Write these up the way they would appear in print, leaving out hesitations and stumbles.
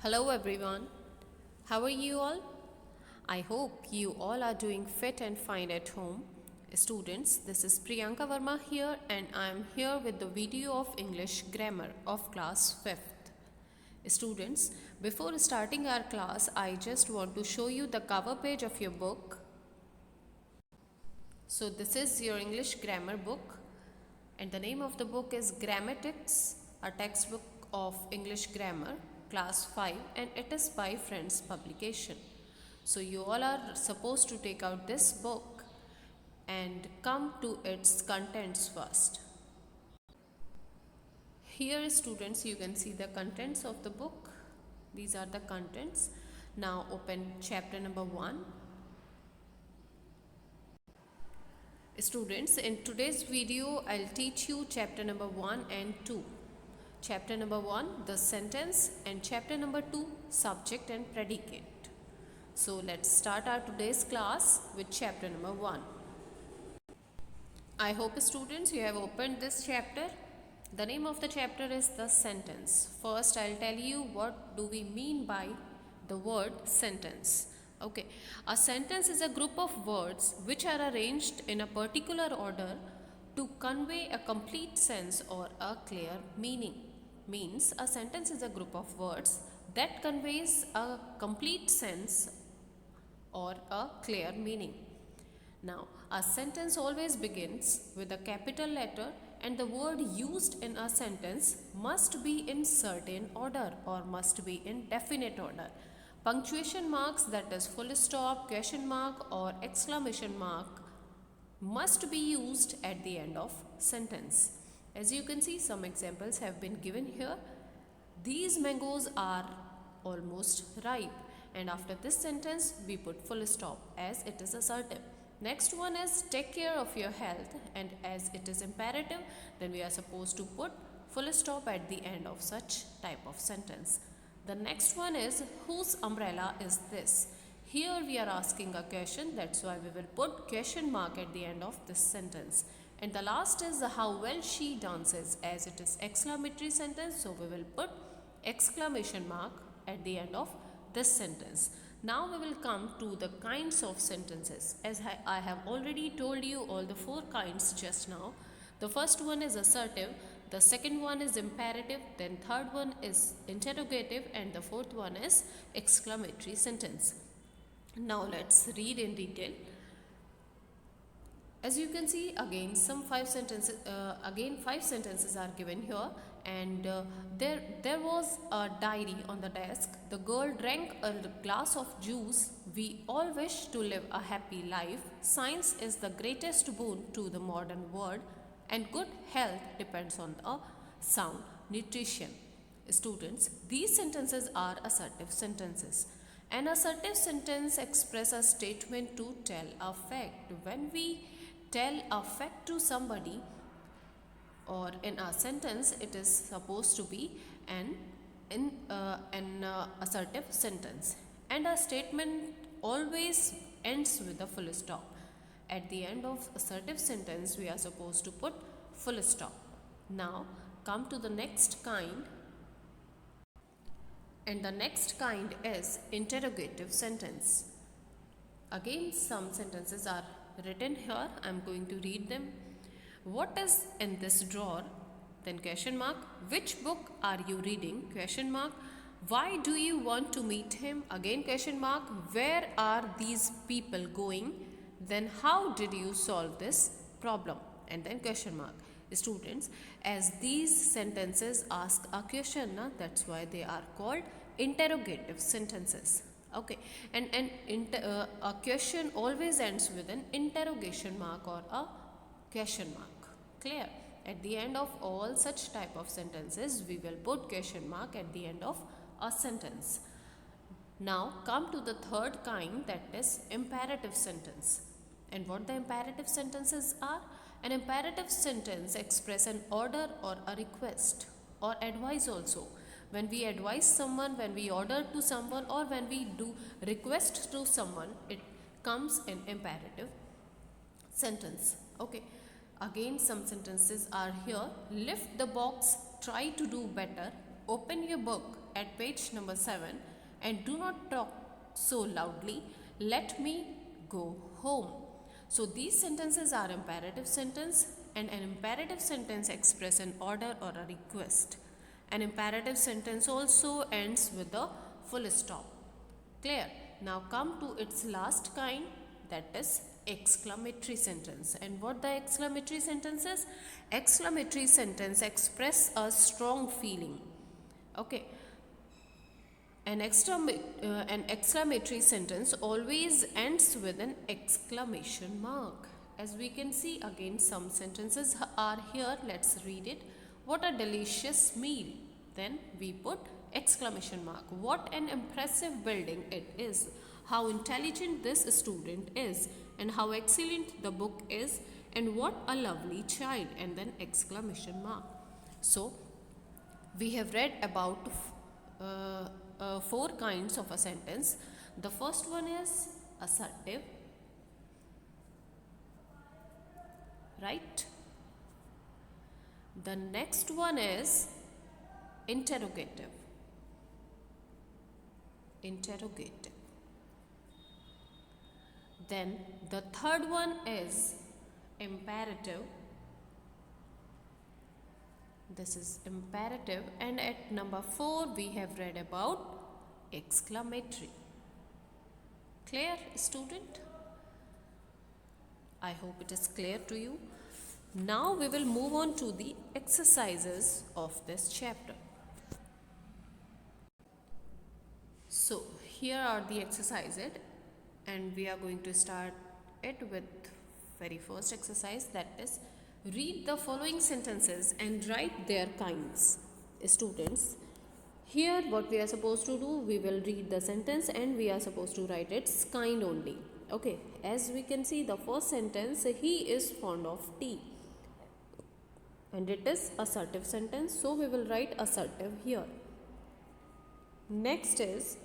Hello everyone. How are you all? I hope you all are doing fit and fine at home. Students, this is Priyanka Verma here and I am here with the video of English grammar of class 5th. Students, before starting our class, I just want to show you the cover page of your book. So this is your English grammar book and the name of the book is Grammatics, a textbook of English grammar, class 5, and it is by Friends publication. So you all are supposed to take out this book and come to its contents first. Here students, you can see the contents of the book. These are the contents. Now open chapter number 1. Students, in today's video, I'll teach you chapter number 1 and 2. Chapter number 1, the sentence, and chapter number 2, subject and predicate. So let's start our today's class with chapter number 1. I hope students you have opened this chapter. The name of the chapter is the sentence. First, I'll tell you what do we mean by the word sentence. Okay, a sentence is a group of words which are arranged in a particular order to convey a complete sense or a clear meaning. Means a sentence is a group of words that conveys a complete sense or a clear meaning. Now, a sentence always begins with a capital letter and the word used in a sentence must be in certain order or must be in definite order. Punctuation marks, that is full stop, question mark or exclamation mark, must be used at the end of sentence. As you can see, some examples have been given here. These mangoes are almost ripe, and after this sentence we put full stop as it is assertive. Next one is take care of your health, and as it is imperative, then we are supposed to put full stop at the end of such type of sentence. The next one is whose umbrella is this? Here we are asking a question, that's why we will put question mark at the end of this sentence. And the last is how well she dances, as it is exclamatory sentence, so we will put exclamation mark at the end of this sentence. Now we will come to the kinds of sentences. As I have already told you all the 4 kinds just now. The first one is assertive, the second one is imperative, then third one is interrogative, and the fourth one is exclamatory sentence. Now let's read in detail. As you can see, again 5 sentences are given here, and there was a diary on the desk. The girl drank a glass of juice. We all wish to live a happy life. Science is the greatest boon to the modern world, and good health depends on the sound nutrition. Students, these sentences are assertive sentences. An assertive sentence expresses a statement to tell a fact. When we tell a fact to somebody or in a sentence, it is supposed to be an assertive sentence, and a statement always ends with a full stop. At the end of assertive sentence, we are supposed to put full stop. Now come to the next kind, and the next kind is interrogative sentence. Again, some sentences are written here. I am going to read them. What is in this drawer? Then question mark. Which book are you reading? Question mark. Why do you want to meet him? Again question mark. Where are these people going? Then how did you solve this problem? And then question mark. Students, as these sentences ask a question, that's why they are called interrogative sentences. Okay, and a question always ends with an interrogation mark or a question mark. Clear? At the end of all such type of sentences, we will put question mark at the end of a sentence. Now come to the third kind, that is imperative sentence. And what the imperative sentences are? An imperative sentence expresses an order or a request or advice also. When we advise someone, when we order to someone, or when we do request to someone, it comes in imperative sentence. Okay. Again, some sentences are here. Lift the box, try to do better, open your book at page number 7, and do not talk so loudly. Let me go home. So these sentences are imperative sentence, and an imperative sentence express an order or a request. An imperative sentence also ends with a full stop. Clear? Now come to its last kind, that is exclamatory sentence. And what the exclamatory sentence is? Exclamatory sentence express a strong feeling. Okay. An exclamatory sentence always ends with an exclamation mark. As we can see, again some sentences are here. Let's read it. What a delicious meal. Then we put exclamation mark. What an impressive building it is. How intelligent this student is, and how excellent the book is, and what a lovely child, and then exclamation mark. So we have read about 4 kinds of a sentence. The first one is assertive, right? The next one is interrogative. Then the third one is imperative. This is imperative, and at number 4 we have read about exclamatory. Clear, student? I hope it is clear to you. Now we will move on to the exercises of this chapter. So here are the exercises, and we are going to start it with very first exercise, that is read the following sentences and write their kinds. Students, here what we are supposed to do, we will read the sentence and we are supposed to write its kind only. Okay, as we can see, the first sentence, he is fond of tea, and it is assertive sentence, so we will write assertive here. Next is,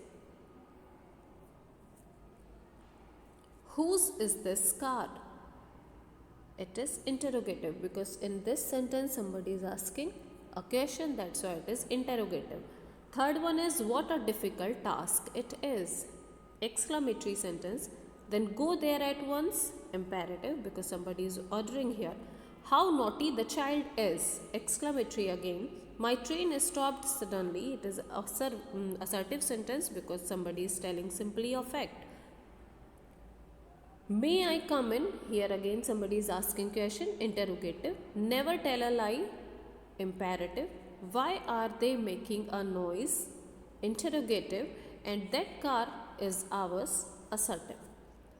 whose is this car? It is interrogative, because in this sentence somebody is asking a question, that's why it is interrogative. Third one is, what a difficult task it is. Exclamatory sentence. Then go there at once. Imperative, because somebody is ordering here. How naughty the child is. Exclamatory again. My train is stopped suddenly. It is assertive sentence, because somebody is telling simply a fact. May I come in? Here again somebody is asking question, interrogative. Never tell a lie, imperative. Why are they making a noise? Interrogative. And that car is ours, assertive.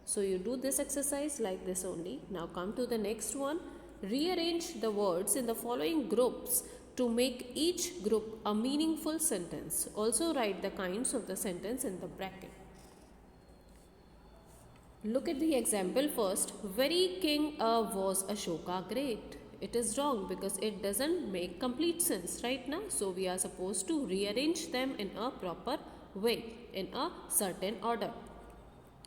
So you do this exercise like this only. Now come to the next one. Rearrange the words in the following groups to make each group a meaningful sentence. Also write the kinds of the sentence in the bracket. Look at the example first. Very king was Ashoka great. It is wrong, because it doesn't make complete sense right now. So we are supposed to rearrange them in a proper way, in a certain order.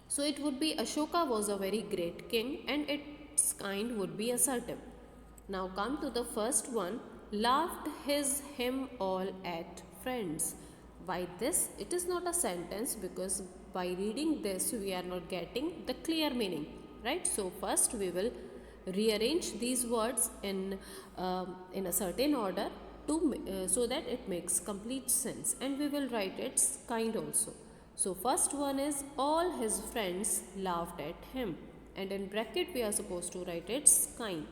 So it would be Ashoka was a very great king, and its kind would be assertive. Now come to the first one. Laughed him all at friends. By this, it is not a sentence, because by reading this we are not getting the clear meaning, right? So first we will rearrange these words in a certain order to so that it makes complete sense, and we will write its kind also. So first one is, all his friends laughed at him, and in bracket we are supposed to write its kind.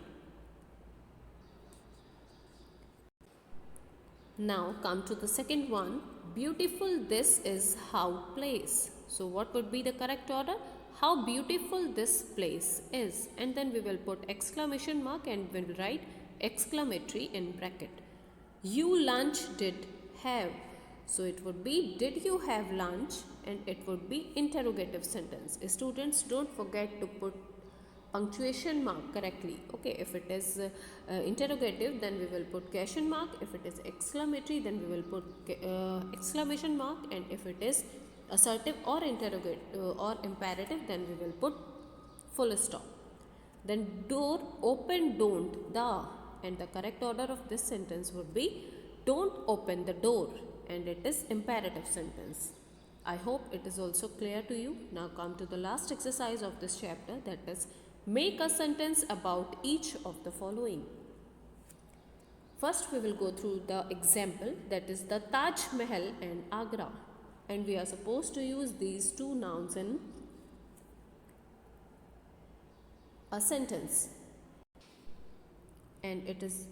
Now come to the second one. Beautiful this is how place. So what would be the correct order? How beautiful this place is. And then we will put exclamation mark and we will write exclamatory in bracket. You lunch did have. So it would be, did you have lunch? And it would be interrogative sentence. Students, don't forget to put punctuation mark correctly. Okay, if it is interrogative, then we will put question mark. If it is exclamatory, then we will put exclamation mark. And if it is assertive or interrogative or imperative, then we will put full stop. Then door, open, don't, the. And the correct order of this sentence would be, don't open the door. and it is imperative sentence. I hope it is also clear to you. Now come to the last exercise of this chapter, that is make a sentence about each of the following. First we will go through the example, that is the Taj Mahal and Agra, and we are supposed to use these two nouns in a sentence, and it is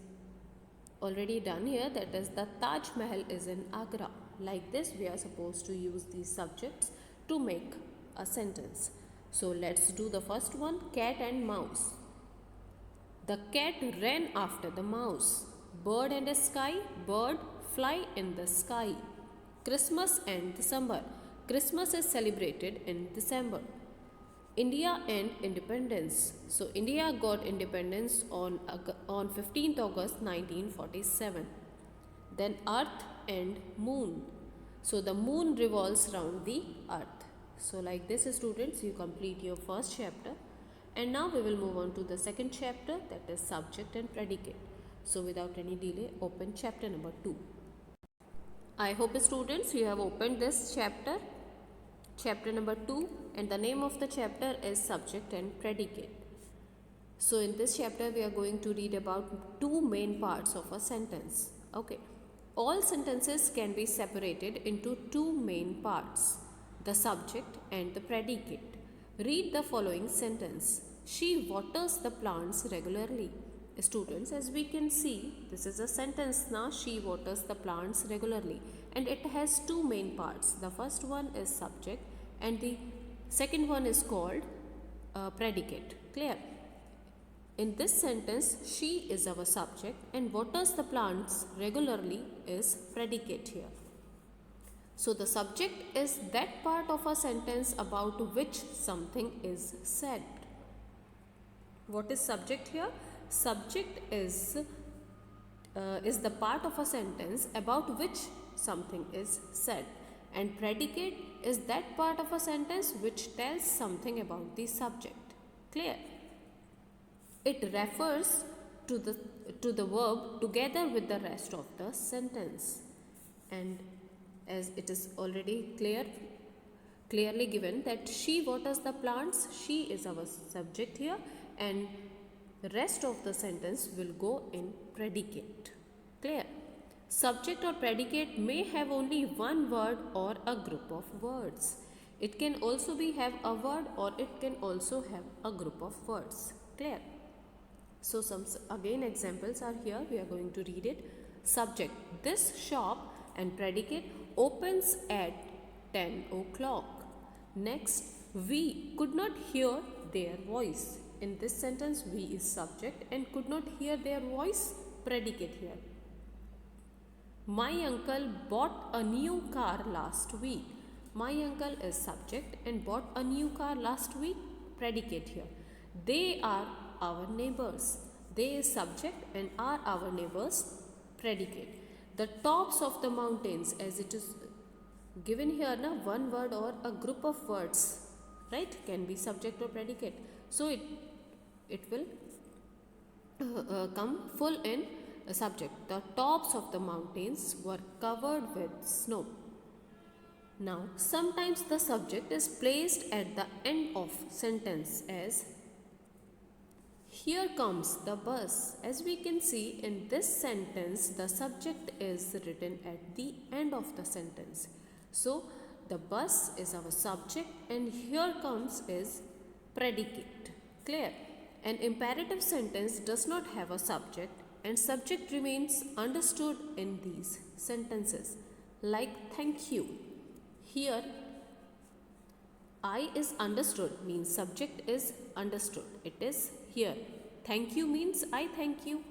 already done here, that is the Taj Mahal is in Agra. Like this we are supposed to use these subjects to make a sentence. So let's do the first one, cat and mouse. The cat ran after the mouse. Bird and sky, bird fly in the sky. Christmas and December. Christmas is celebrated in December. India and independence. So India got independence on 15th August 1947. Then earth and moon. So the moon revolves around the earth. So like this, students, you complete your first chapter. And now we will move on to the second chapter, that is subject and predicate. So without any delay, open chapter number 2. I hope, students, you have opened this chapter number 2, and the name of the chapter is subject and predicate. So in this chapter we are going to read about two main parts of a sentence. Okay, all sentences can be separated into two main parts, the subject and the predicate. Read the following sentence. She waters the plants regularly. Students, as we can see, this is a sentence now, she waters the plants regularly, and it has two main parts. The first one is subject and the second one is called predicate. Clear? In this sentence, she is our subject and waters the plants regularly is predicate here. So the subject is that part of a sentence about which something is said. What is subject here? Subject is the part of a sentence about which something is said, and predicate is that part of a sentence which tells something about the subject. Clear? It refers to the verb together with the rest of the sentence, and as it is already clearly given that she waters the plants, she is our subject here, and the rest of the sentence will go in predicate. Clear? Subject or predicate may have only one word or a group of words. It can also have a word, or it can also have a group of words. Clear? So some again examples are here. We are going to read it. Subject, this shop, and predicate, opens at 10 o'clock. Next, we could not hear their voice. In this sentence, we is subject and could not hear their voice, predicate here. My uncle bought a new car last week. My uncle is subject and bought a new car last week, predicate here. They are our neighbors. They is subject and are our neighbors, predicate. The tops of the mountains, as it is given here, na, one word or a group of words, right, can be subject or predicate. So it will come full in a subject. The tops of the mountains were covered with snow. Now, sometimes the subject is placed at the end of sentence as here comes the bus. As we can see in this sentence, the subject is written at the end of the sentence. So, the bus is our subject and here comes is predicate. Clear? An imperative sentence does not have a subject, and subject remains understood in these sentences. Like thank you. Here, I is understood means subject is understood. It is here. Thank you means I thank you.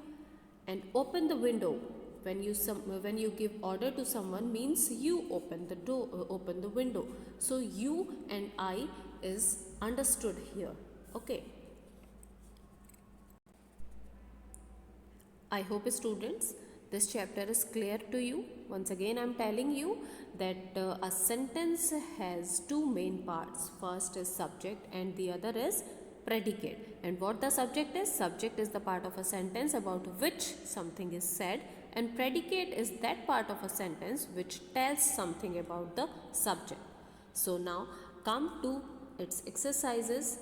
And open the window, when you give order to someone, means you open the door, open the window. So you and I is understood here. Okay. I hope, students, this chapter is clear to you. Once again, I am telling you that a sentence has two main parts. First is subject and the other is predicate. And what the subject is? Subject is the part of a sentence about which something is said, and predicate is that part of a sentence which tells something about the subject. So now come to its exercises.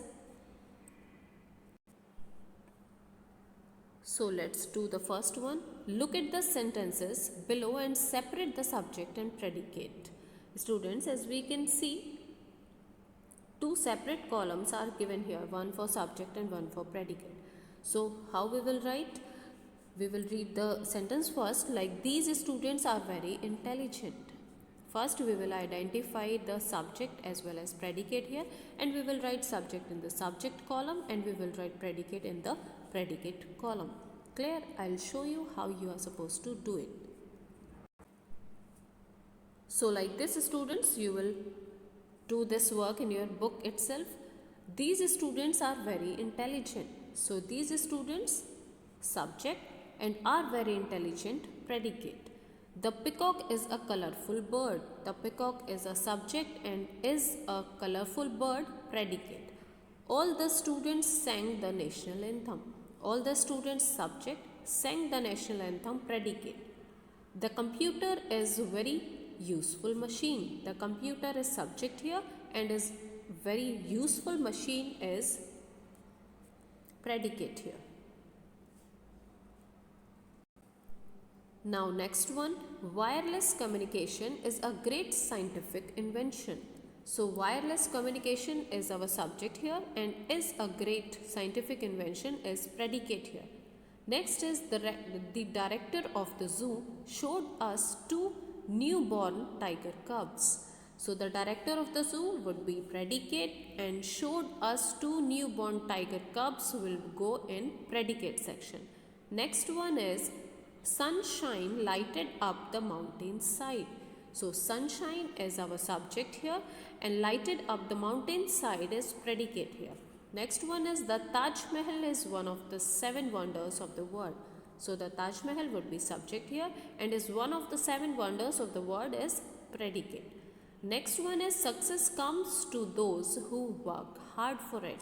So let's do the first one. Look at the sentences below and separate the subject and predicate. Students, as we can see, two separate columns are given here, one for subject and one for predicate. So how we will write? We will read the sentence first, like these students are very intelligent. First we will identify the subject as well as predicate here, and we will write subject in the subject column and we will write predicate in the predicate column. Clear? I'll show you how you are supposed to do it. So like this, students, you will do this work in your book itself. These students are very intelligent. So these students, subject, and are very intelligent, predicate. The peacock is a colorful bird. The peacock is a subject and is a colorful bird, predicate. All the students sang the national anthem. All the students, subject, sang the national anthem, predicate. The computer is very useful machine. The computer is subject here and is very useful machine is predicate here. Now next one, wireless communication is a great scientific invention. So wireless communication is our subject here and is a great scientific invention is predicate here. Next is the director of the zoo showed us two newborn tiger cubs. So the director of the zoo would be predicate and showed us two newborn tiger cubs will go in predicate section. Next one is sunshine lighted up the mountainside. So sunshine is our subject here and lighted up the mountainside is predicate here. Next one is the Taj Mahal is one of the 7 wonders of the world. So the Taj Mahal would be subject here and is one of the 7 wonders of the world is predicate. Next one is success comes to those who work hard for it.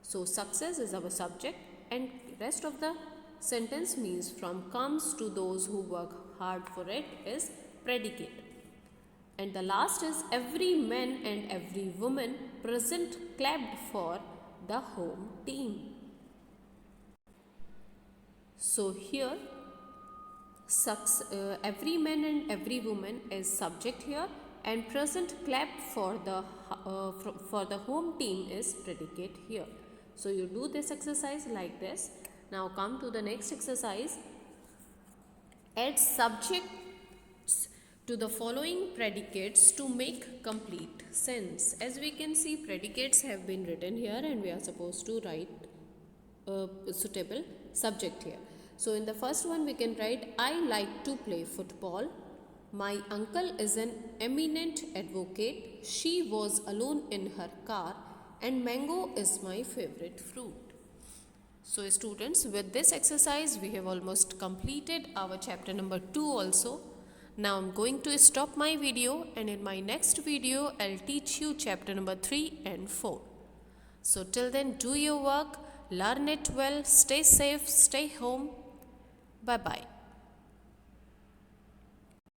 So success is our subject and rest of the sentence means from comes to those who work hard for it is predicate. And the last is every man and every woman present clapped for the home team. So here every man and every woman is subject here and present clapped for the home team is predicate here. So you do this exercise like this. Now come to the next exercise. Add subjects to the following predicates to make complete sense. As we can see, predicates have been written here and we are supposed to write a suitable subject here. So in the first one we can write, I like to play football. My uncle is an eminent advocate. She was alone in her car and mango is my favorite fruit. So students, with this exercise we have almost completed our chapter number 2 also. Now I'm going to stop my video and in my next video I'll teach you chapter number 3 and 4. So till then, do your work, learn it well, stay safe, stay home. Bye bye.